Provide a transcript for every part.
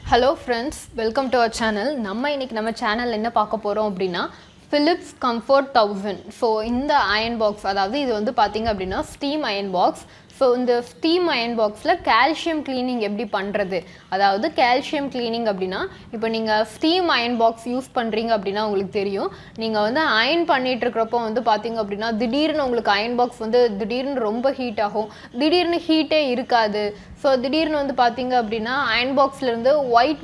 Hello friends, welcome to our channel. நம்ம சேனல்ல என்ன பார்க்க போறோம் அப்படினா Philips Comfort 1000. So இந்த iron box அதாவது இது வந்து பாத்தீங்க அப்படினா steam iron box. So இந்த steam iron boxல calcium cleaning எப்படி பண்றது? அதாவது calcium cleaning அப்படினா இப்போ நீங்க steam iron box யூஸ் பண்றீங்க அப்படினா உங்களுக்கு தெரியும். நீங்க வந்து iron பண்ணிட்டு இருக்கறப்போ வந்து பாத்தீங்க அப்படினா திடீர்னு உங்களுக்கு iron box வந்து திடீர்னு ரொம்ப ஹீட் ஆகும். திடீர்னு ஹீட்டே இருக்காது. So திடீர்னு வந்து பாத்தீங்க அப்படினா iron boxல இருந்து white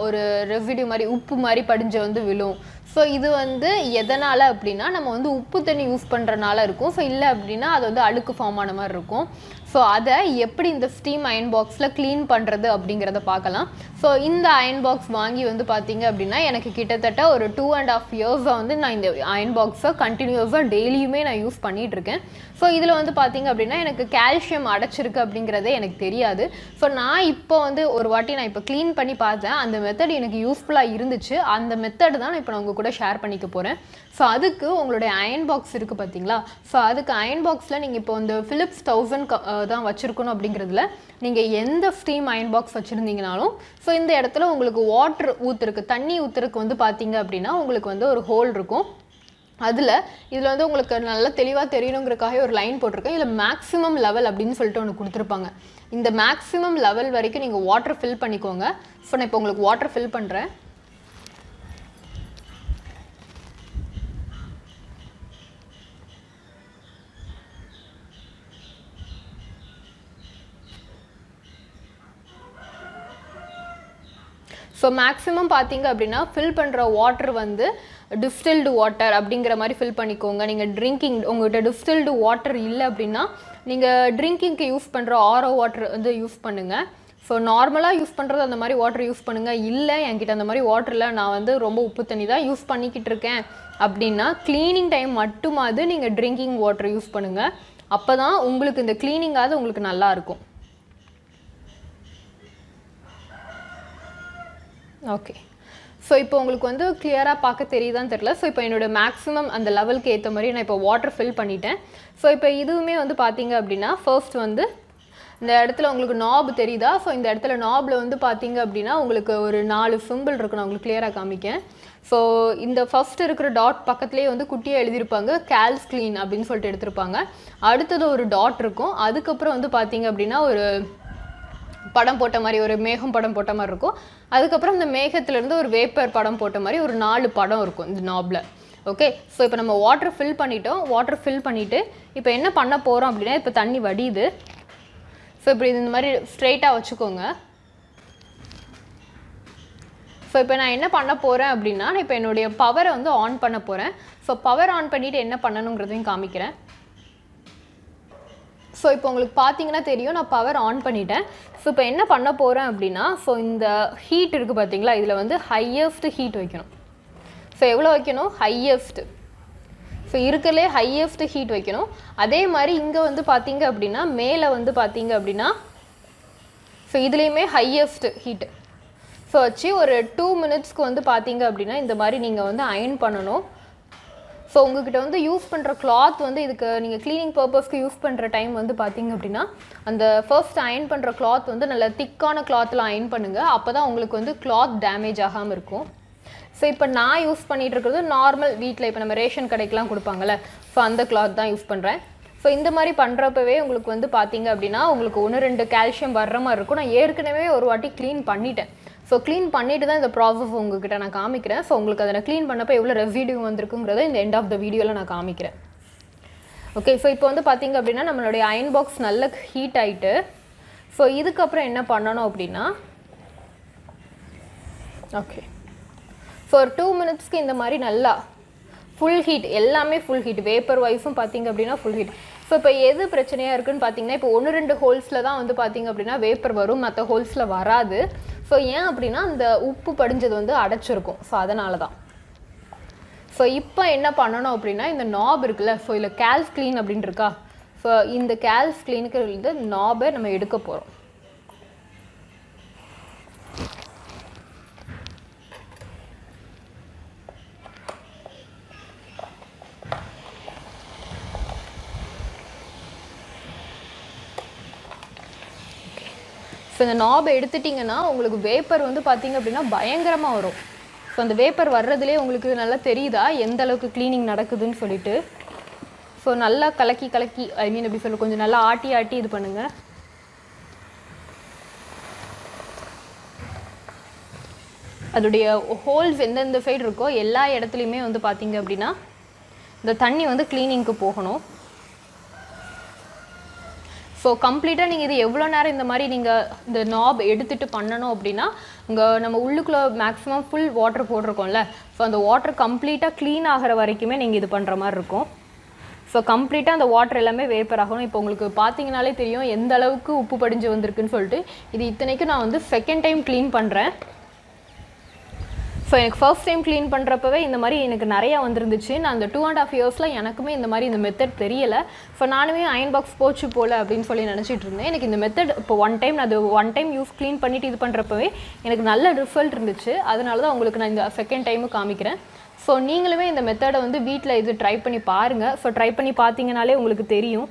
ஒரு ரெசிடியூ மாதிரி உப்பு மாதிரி படிஞ்சு வந்து விழும். So இது வந்து எதனால அப்படினா நம்ம வந்து உப்பு தண்ணி யூஸ் பண்றனால இருக்கும். So இல்ல அப்படினா அது வந்து அழுக்கு ஃபார்ம் ஆன மாதிரி இருக்கும். So அத எப்படி இந்த ஸ்டீம் அயன் பாக்ஸ்ல க்ளீன் பண்றது அப்படிங்கறத பார்க்கலாம். So இந்த அயன் பாக்ஸ் வாங்கி வந்து பாத்தீங்க அப்படினா எனக்கு கிட்டத்தட்ட ஒரு 2.5 இயர்ஸா வந்து நான் இந்த அயன் பாக்ஸை கண்டினியூஸா டெய்லியுமே நான் யூஸ் பண்ணிட்டு இருக்கேன். So இதுல வந்து பாத்தீங்க அப்படினா எனக்கு கால்சியம் அடைச்சிருக்கு அப்படிங்கறதே எனக்கு தெரியாது. So நான் இப்போ வந்து ஒரு வாட்டி நான் இப்போ க்ளீன் பண்ணி பார்த்தேன். அந்த மெத்தட் எனக்கு யூஸ்ஃபுல்லா இருந்துச்சு. அந்த மெத்தட் தான் நான் இப்போ உங்க கூட ஷேர் பண்ணிக்க போறேன். So அதுக்கு உங்களுடைய அயன் பாக்ஸ் இருக்கு பாத்தீங்களா? So அதுக்கு அயன் பாக்ஸ்ல நீங்க இப்போ இந்த Philips 1000 தான் வச்சிருக்கணும் அப்படிங்கிறதுல நீங்க எந்த ஸ்டீம் அயன் பாக்ஸ் வச்சிருந்தீங்கனாலும் சோ இந்த இடத்துல உங்களுக்கு வாட்டர் ஊத்துருக்கு தண்ணி ஊத்துருக்கு வந்து பாத்தீங்க அப்படினா உங்களுக்கு வந்து ஒரு ஹோல் இருக்கும். இதுல வந்து உங்களுக்கு நல்லா தெளிவா தெரியணும்ங்கறதுக்காக ஒரு லைன் போட்டுருக்கேன். இதுல மேக்ஸिमम லெவல் அப்படினு சொல்லிட்டு ஒன்னு கொடுத்திருப்பாங்க. இந்த மேக்ஸिमम லெவல் வரைக்கும் நீங்க வாட்டர் ஃபில் பண்ணிக்கோங்க. சோ நான் இப்போ உங்களுக்கு வாட்டர் ஃபில் பண்றேன். So maximum பாத்தீங்க அப்படினா fill பண்ற வாட்டர் வந்து distilled water அப்படிங்கற மாதிரி fill பண்ணிக்கோங்க. நீங்க ட்ரிங்கிங் உங்ககிட்ட distilled water இல்ல அப்படினா நீங்க ட்ரிங்கிங்க்கு யூஸ் பண்ற RO வாட்டர் வந்து யூஸ் பண்ணுங்க. So நார்மலா யூஸ் பண்றது அந்த மாதிரி வாட்டர் யூஸ் பண்ணுங்க. இல்ல என்கிட்ட அந்த மாதிரி வாட்டர்ல நான் வந்து ரொம்ப உப்பு தண்ணி தான் யூஸ் பண்ணிக்கிட்டு இருக்கேன் அப்படினா க்ளீனிங் டைம் மட்டுமாவது நீங்க ட்ரிங்கிங் வாட்டர் யூஸ் பண்ணுங்க. அப்பதான் உங்களுக்கு இந்த க்ளீனிங்காவது உங்களுக்கு நல்லா இருக்கும். ஓகே. சோ இப்போ உங்களுக்கு வந்து கிளியரா பார்க்க தெரியுதான்னு தெரியல. சோ இப்போ என்னோட மேக்ஸिमम அந்த லெவலுக்கு ஏத்த மாதிரி நான் இப்போ வாட்டர் ஃபில் பண்ணிட்டேன். சோ இப்போ இதுவுமே வந்து பாத்தீங்க அப்படினா ஃபர்ஸ்ட் வந்து இந்த இடத்துல உங்களுக்கு knob தெரியுதா? சோ இந்த இடத்துல knobல வந்து பாத்தீங்க அப்படினா உங்களுக்கு ஒரு 4 சிம்பிள் இருக்கு. நான் உங்களுக்கு கிளியரா காமிக்கேன். சோ இந்த ஃபர்ஸ்ட் இருக்கிற டாட் பக்கத்துலயே வந்து குட்டியா எழுதி இருப்பாங்க Calc clean அப்படினு சொல்லிட்டு எடுத்துருப்பாங்க. அடுத்து ஒரு டாட் இருக்கும். அதுக்கு அப்புறம் வந்து பாத்தீங்க அப்படினா ஒரு படம் போட்ட மாதிரி ஒரு மேகம் படம் போட்ட மாதிரி இருக்கும். அதுக்கு அப்புறம் இந்த மேகத்துல இருந்து ஒரு வேப்பர் படம் போட்ட மாதிரி ஒரு 4 படம் இருக்கும் இந்த நாப்ல. ஓகே. சோ இப்போ நம்ம வாட்டர் ஃபில் பண்ணிட்டோம். வாட்டர் ஃபில் பண்ணிட்டு இப்போ என்ன பண்ண போறோம் அப்படினா இப்போ தண்ணி வடியுது. சோ இப்போ இந்த மாதிரி ஸ்ட்ரைட்டா வச்சுக்கோங்க. சோ இப்போ நான் என்ன பண்ண போறேன் அப்படினா நான் இப்போ என்னோட பவரை வந்து ஆன் பண்ண போறேன். சோ பவர் ஆன் பண்ணிட்டு என்ன பண்ணனும்ங்கறதையும் காமிக்கிறேன். சோ இப்போ உங்களுக்கு பாத்தீங்கன்னா தெரியும் நான் பவர் ஆன் பண்ணிட்டேன். சோ இப்போ என்ன பண்ண போறேன் அப்படினா சோ இந்த ஹீட் இருக்கு பாத்தீங்களா? இதுல வந்து ஹையஸ்ட் ஹீட் வைக்கணும். சோ எவ்வளவு வைக்கணும்? ஹையஸ்ட். சோ இருக்கலே ஹையஸ்ட் ஹீட் வைக்கணும். அதே மாதிரி இங்க வந்து பாத்தீங்க அப்படினா மேல வந்து பாத்தீங்க அப்படினா சோ இதுலயுமே ஹையஸ்ட் ஹீட். சோ வச்சு ஒரு 2 மினிட்ஸ்க்கு வந்து பாத்தீங்க அப்படினா இந்த மாதிரி நீங்க வந்து அயர்ன் பண்ணனும். சோ உங்ககிட்ட வந்து யூஸ் பண்ற cloth வந்து இதுக்கு நீங்க க்ளீனிங் பர்பஸ்க்கு யூஸ் பண்ற டைம் வந்து பாத்தீங்க அப்படினா அந்த ஃபர்ஸ்ட் அயர்ன் பண்ற cloth வந்து நல்ல திக்கான clothல அயர்ன் பண்ணுங்க. அப்பதான் உங்களுக்கு வந்து cloth டேமேஜ் ஆகாம இருக்கும். சோ இப்போ நான் யூஸ் பண்ணிட்டு இருக்குது நார்மல் வீட்ல இப்போ நம்ம ரேஷன் கடைக்குலாம் கொடுப்பாங்கல. சோ அந்த cloth தான் யூஸ் பண்றேன். சோ இந்த மாதிரி பண்றப்பவே உங்களுக்கு வந்து பாத்தீங்க அப்படினா உங்களுக்கு 1-2 கால்சியம் வர்ற மாதிரி இருக்கும். நான் ஏற்கனவே ஒரு வாட்டி க்ளீன் பண்ணிட்டேன். சோ க்ளீன் பண்ணிட்டு தான் இந்த process உங்ககிட்ட நான் காமிக்கிறேன். சோ உங்களுக்கு அத க்ளீன் பண்ணப்ப எவ்வளவு ரெசிடியூ வந்திருக்குங்கறதை இந்த எண்ட் ஆஃப் தி வீடியோல நான் காமிக்கிறேன். ஓகே. சோ இப்போ வந்து பாத்தீங்க அப்படினா நம்மளுடைய அயன் பாக்ஸ் நல்ல ஹீட் ஆயிட்டு சோ இதுக்கு அப்புறம் என்ன பண்ணனும் அப்படினா ஓகே. சோ 2 மினிட்ஸ்க்கு இந்த மாதிரி நல்லா ஃபுல் ஹீட் எல்லாமே ஃபுல் ஹீட் வேப்பர் வைஸும் பாத்தீங்க அப்படினா ஃபுல் ஹீட். சோ இப்போ எது பிரச்சனையா இருக்குன்னு பாத்தீங்கன்னா இப்போ 1-2 ஹோல்ஸ்ல தான் வந்து பாத்தீங்க அப்படினா வேப்பர் வரும். மத்த ஹோல்ஸ்ல வராது. சோ ஏன் அப்படினா அந்த உப்பு படிஞ்சது வந்து அடைச்சிருக்கும். சோ அதனால தான். சோ இப்போ என்ன பண்ணனும் அப்படினா இந்த knob இருக்குல சோ இல்ல Calc clean அப்படினு இருக்கா? சோ இந்த Calc cleanக்கு வந்து knob-ஐ நம்ம எடுக்க போறோம். ஸோ இந்த நாபை எடுத்துட்டிங்கன்னா உங்களுக்கு வேப்பர் வந்து பார்த்திங்க அப்படின்னா பயங்கரமாக வரும். ஸோ அந்த வேப்பர் வர்றதுலேயே உங்களுக்கு நல்லா தெரியுதா எந்த அளவுக்கு க்ளீனிங் நடக்குதுன்னு சொல்லிட்டு. ஸோ நல்லா கலக்கி ஐ மீன் எப்படி சொல்ல கொஞ்சம் நல்லா ஆட்டி இது பண்ணுங்கள். அதோடைய ஹோல்ஸ் எந்தெந்த சைடு இருக்கோ எல்லா இடத்துலையுமே வந்து பார்த்திங்க அப்படின்னா இந்த தண்ணி வந்து க்ளீனிங்க்கு போகணும். ஸோ கம்ப்ளீட்டாக நீங்கள் இது எவ்வளோ நேரம் இந்த மாதிரி நீங்கள் இந்த நாப் எடுத்துகிட்டு பண்ணணும் அப்படின்னா நம்ம உள்ளுக்குள்ளே மேக்ஸிமம் ஃபுல் வாட்டர் போட்டிருக்கோம்ல, ஸோ அந்த வாட்டர் கம்ப்ளீட்டாக க்ளீன் ஆகிற வரைக்குமே நீங்கள் இது பண்ணுற மாதிரி இருக்கும். ஸோ கம்ப்ளீட்டாக அந்த வாட்டர் எல்லாமே வேப்பர் ஆகணும். இப்போ உங்களுக்கு பார்த்தீங்கனாலே தெரியும் எந்த அளவுக்கு உப்பு படிஞ்சு வந்திருக்குன்னு சொல்லிட்டு. இது இத்தனைக்கும் நான் வந்து செகண்ட் டைம் க்ளீன் பண்ணுறேன். ஸோ எனக்கு ஃபர்ஸ்ட் டைம் க்ளீன் பண்ணுறப்பவே இந்த மாதிரி எனக்கு நிறையா வந்துருந்துச்சு. நான் அந்த 2.5 இயர்ஸில் எனக்குமே இந்த மாதிரி இந்த மெத்தட் தெரியலை. ஸோ நானுமே அயன் பாக்ஸ் போச்சு போல் அப்படின்னு சொல்லி நினச்சிட்டு இருந்தேன். எனக்கு இந்த மெத்தட் இப்போ ஒன் டைம் யூஸ் க்ளீன் பண்ணிவிட்டு இது பண்ணுறப்பவே எனக்கு நல்ல ரிசல்ட் இருந்துச்சு. அதனால தான் உங்களுக்கு நான் இந்த செகண்ட் டைமும் காமிக்கிறேன். ஸோ நீங்களுமே இந்த மெத்தடை வந்து வீட்டில் இது ட்ரை பண்ணி பாருங்கள். ஸோ ட்ரை பண்ணி பார்த்தீங்கனாலே உங்களுக்கு தெரியும்.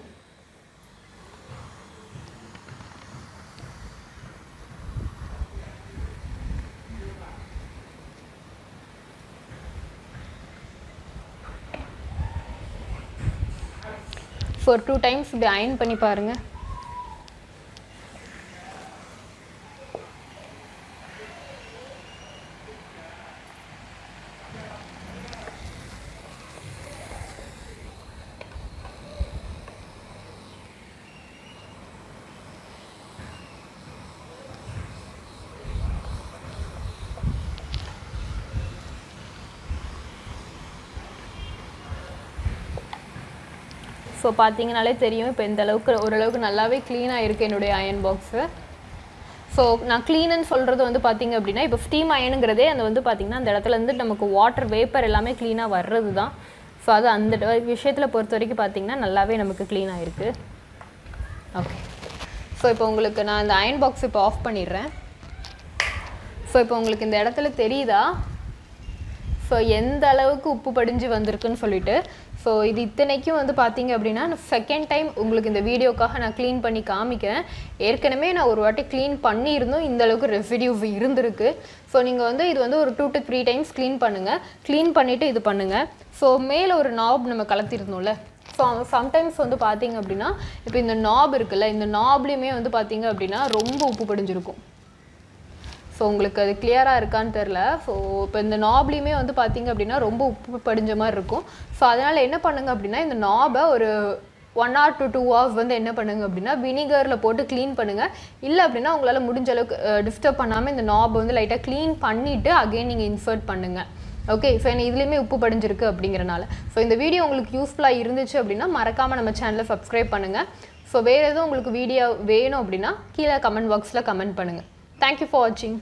ஒரு 2 டைம்ஸ் இப்படி அயன் பண்ணி பாருங்கள். ஸோ பார்த்தீங்கனாலே தெரியும் இப்போ இந்த அளவுக்கு ஓரளவுக்கு நல்லாவே க்ளீனாக இருக்குது என்னுடைய அயன் பாக்ஸு. ஸோ நான் க்ளீனுன்னு சொல்கிறது வந்து பார்த்திங்க அப்படின்னா இப்போ ஸ்டீம் அயனுங்கிறதே அந்த வந்து பார்த்திங்கன்னா அந்த இடத்துலேருந்து நமக்கு வாட்டர் வேப்பர் எல்லாமே க்ளீனாக வர்றது தான். ஸோ அது அந்த விஷயத்தில் பொறுத்த வரைக்கும் பார்த்திங்கன்னா நல்லாவே நமக்கு க்ளீனாக இருக்குது. ஓகே, ஸோ இப்போ உங்களுக்கு நான் இந்த அயன் பாக்ஸ் இப்போ ஆஃப் பண்ணிடுறேன். ஸோ இப்போ உங்களுக்கு இந்த இடத்துல தெரியுதா ஸோ எந்த அளவுக்கு உப்பு படிஞ்சு வந்திருக்குன்னு சொல்லிட்டு. ஸோ இது இத்தனைக்கும் வந்து பார்த்திங்க அப்படின்னா செகண்ட் டைம் உங்களுக்கு இந்த வீடியோக்காக நான் க்ளீன் பண்ணி காமிக்கிறேன். ஏற்கனவே நான் ஒரு வாட்டி க்ளீன் பண்ணியிருந்தோம், இந்த அளவுக்கு ரெசிடியூ இருந்திருக்கு. ஸோ நீங்கள் வந்து இது வந்து ஒரு 2 to 3 டைம்ஸ் க்ளீன் பண்ணுங்கள். க்ளீன் பண்ணிவிட்டு இது பண்ணுங்கள். ஸோ மேலே ஒரு நாப் நம்ம கலத்திருந்தோம்ல, ஸோ சம்டைம்ஸ் வந்து பார்த்திங்க அப்படின்னா இப்போ இந்த நாப் இருக்குல்ல, இந்த நாப்லேயுமே வந்து பார்த்திங்க அப்படின்னா ரொம்ப உப்பு படிஞ்சிருக்கும். ஸோ உங்களுக்கு அது கிளியராக இருக்கான்னு தெரில. ஸோ இப்போ இந்த நாப்லேயுமே வந்து பார்த்திங்க அப்படின்னா ரொம்ப உப்பு படிஞ்ச மாதிரி இருக்கும். ஸோ அதனால் என்ன பண்ணுங்க அப்படின்னா இந்த நாபை ஒரு 1 hour to 2 hours வந்து என்ன பண்ணுங்க அப்படின்னா வினிகரில் போட்டு க்ளீன் பண்ணுங்கள். இல்லை அப்படின்னா உங்களால் முடிஞ்ச அளவுக்கு டிஸ்டர்ப் பண்ணாமல் இந்த நாபை வந்து லைட்டாக க்ளீன் பண்ணிவிட்டு அகெயின் நீங்கள் இன்சர்ட் பண்ணுங்கள். ஓகே, ஸோ எனக்கு இதுலேயுமே உப்பு படிஞ்சிருக்கு அப்படிங்கிறனால. ஸோ இந்த வீடியோ உங்களுக்கு யூஸ்ஃபுல்லாக இருந்துச்சு அப்படின்னா மறக்காமல் நம்ம சேனலை சப்ஸ்கிரைப் பண்ணுங்கள். ஸோ வேறு எதுவும் உங்களுக்கு வீடியோ வேணும் அப்படின்னா கீழே கமெண்ட் பாக்ஸில் கமெண்ட் பண்ணுங்கள். Thank you for watching.